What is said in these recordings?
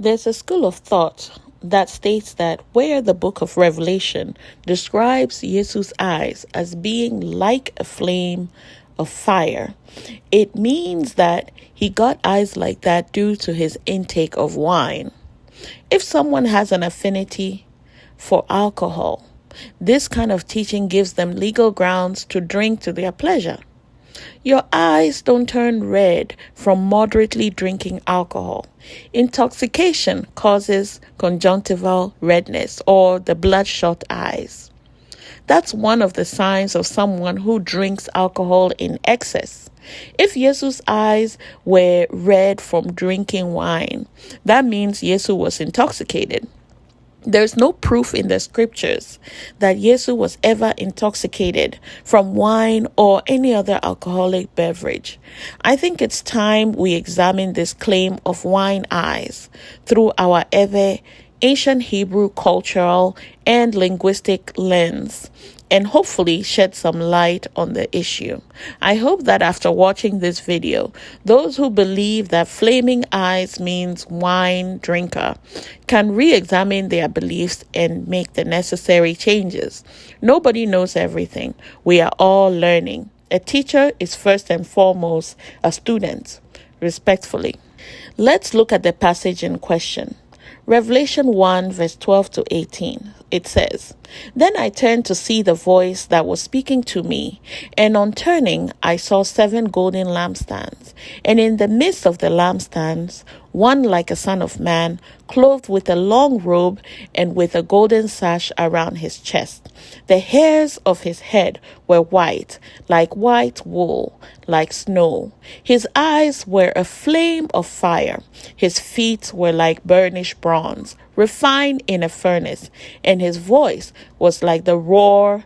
There's a school of thought that states that where the book of Revelation describes Jesus' eyes as being like a flame of fire, it means that he got eyes like that due to his intake of wine. If someone has an affinity for alcohol, this kind of teaching gives them legal grounds to drink to their pleasure. Your eyes don't turn red from moderately drinking alcohol. Intoxication causes conjunctival redness or the bloodshot eyes. That's one of the signs of someone who drinks alcohol in excess. If Jesus' eyes were red from drinking wine, that means Jesus was intoxicated. There's no proof in the scriptures that Jesus was ever intoxicated from wine or any other alcoholic beverage. I think it's time we examine this claim of wine eyes through our Eʋe, ancient Hebrew cultural and linguistic lens, and hopefully shed some light on the issue. I hope that after watching this video, those who believe that flaming eyes means wine drinker can re-examine their beliefs and make the necessary changes. Nobody knows everything. We are all learning. A teacher is first and foremost a student, respectfully. Let's look at the passage in question. Revelation 1 verse 12 to 18. It says, "Then I turned to see the voice that was speaking to me, and on turning I saw 7 golden lampstands, and in the midst of the lampstands, one like a son of man, clothed with a long robe and with a golden sash around his chest. The hairs of his head were white, like white wool, like snow. His eyes were a flame of fire. His feet were like burnished bronze, refined in a furnace, and his voice was like the roar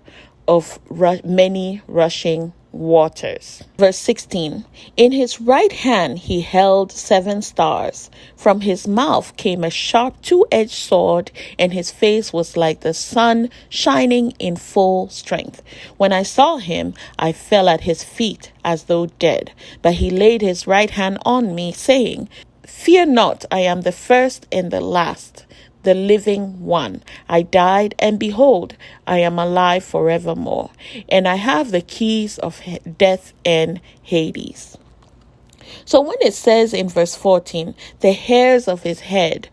of many rushing waters." Verse 16, "In his right hand he held 7 stars. From his mouth came a sharp 2-edged sword, and his face was like the sun shining in full strength. When I saw him, I fell at his feet as though dead. But he laid his right hand on me, saying, 'Fear not, I am the first and the last, the living one. I died, and behold, I am alive forevermore, and I have the keys of death and Hades.'" So when it says in verse 14, the hairs of his head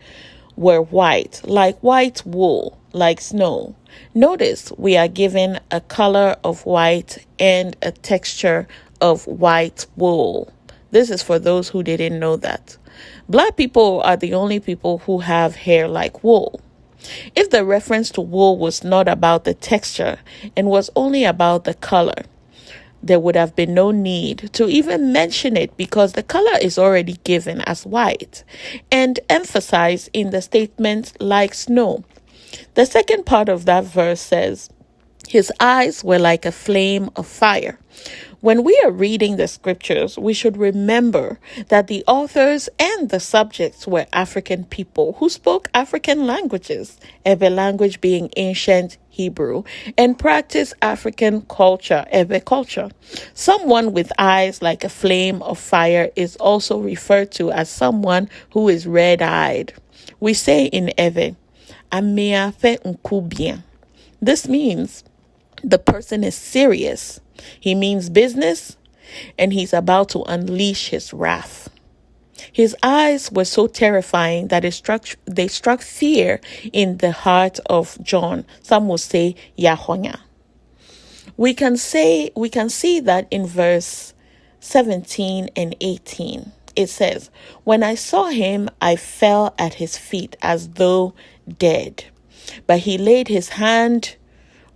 were white, like white wool, like snow, notice we are given a color of white and a texture of white wool. This is for those who didn't know that. Black people are the only people who have hair like wool. If the reference to wool was not about the texture and was only about the color, there would have been no need to even mention it because the color is already given as white and emphasized in the statement like snow. The second part of that verse says, "His eyes were like a flame of fire." When we are reading the scriptures, we should remember that the authors and the subjects were African people who spoke African languages, Eʋe language being ancient Hebrew, and practiced African culture, Eʋe culture. Someone with eyes like a flame of fire is also referred to as someone who is red-eyed. We say in Eʋe, "Amea fe nku bien." This means the person is serious. He means business, and he's about to unleash his wrath. His eyes were so terrifying that they struck fear in the heart of John. Some will say Yahonya. We can see that in verse 17 and 18. It says, "When I saw him, I fell at his feet as though dead. But he laid his hand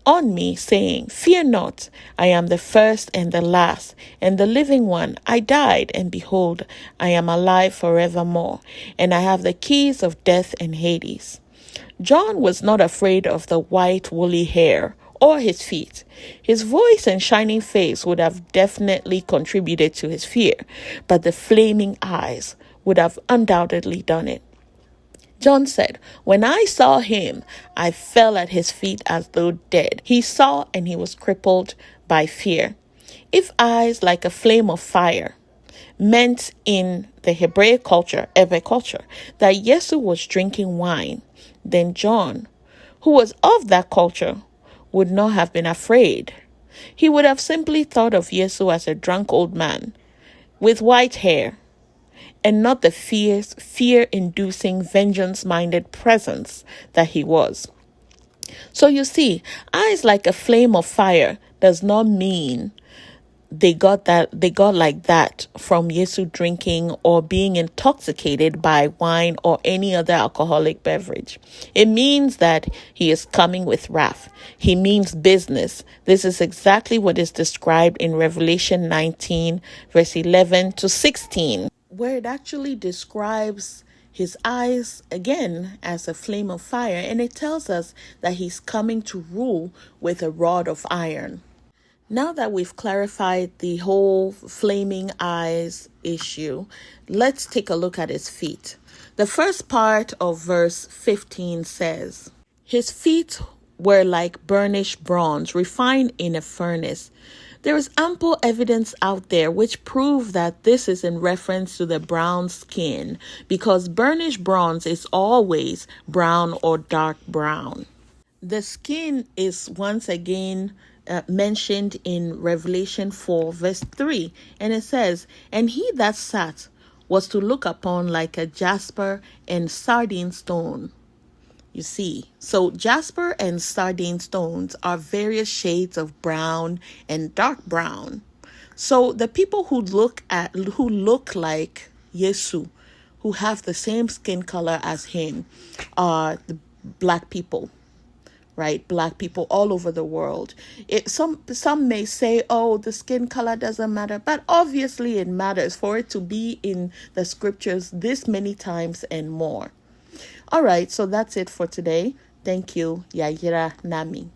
on me, saying, 'Fear not, I am the first and the last, and the living one. I died, and behold, I am alive forevermore, and I have the keys of death and Hades.'" John was not afraid of the white woolly hair or his feet. His voice and shining face would have definitely contributed to his fear, but the flaming eyes would have undoubtedly done it. John said, "When I saw him, I fell at his feet as though dead." He saw and he was crippled by fear. If eyes like a flame of fire meant in the Hebrew culture, Ewe culture, that Yesu was drinking wine, then John, who was of that culture, would not have been afraid. He would have simply thought of Yesu as a drunk old man with white hair, and not the fierce, fear-inducing, vengeance-minded presence that he was. So you see, eyes like a flame of fire does not mean they got like that from Yesu drinking or being intoxicated by wine or any other alcoholic beverage. It means that he is coming with wrath. He means business. This is exactly what is described in Revelation 19, verse 11 to 16, where it actually describes his eyes again as a flame of fire, and it tells us that he's coming to rule with a rod of iron. Now that we've clarified the whole flaming eyes issue, let's take a look at his feet. The first part of verse 15 says, his feet were like burnished bronze, refined in a furnace. There is ample evidence out there which prove that this is in reference to the brown skin, because burnished bronze is always brown or dark brown. The skin is once again mentioned in Revelation 4 verse 3, and it says, and he that sat was to look upon like a jasper and sardine stone. You see, so jasper and sardine stones are various shades of brown and dark brown. So the people who look like Yesu, who have the same skin color as him, are the black people. Right? Black people all over the world. Some may say, oh, the skin color doesn't matter, but obviously it matters for it to be in the scriptures this many times and more. All right, so that's it for today. Thank you. Yayira Nami.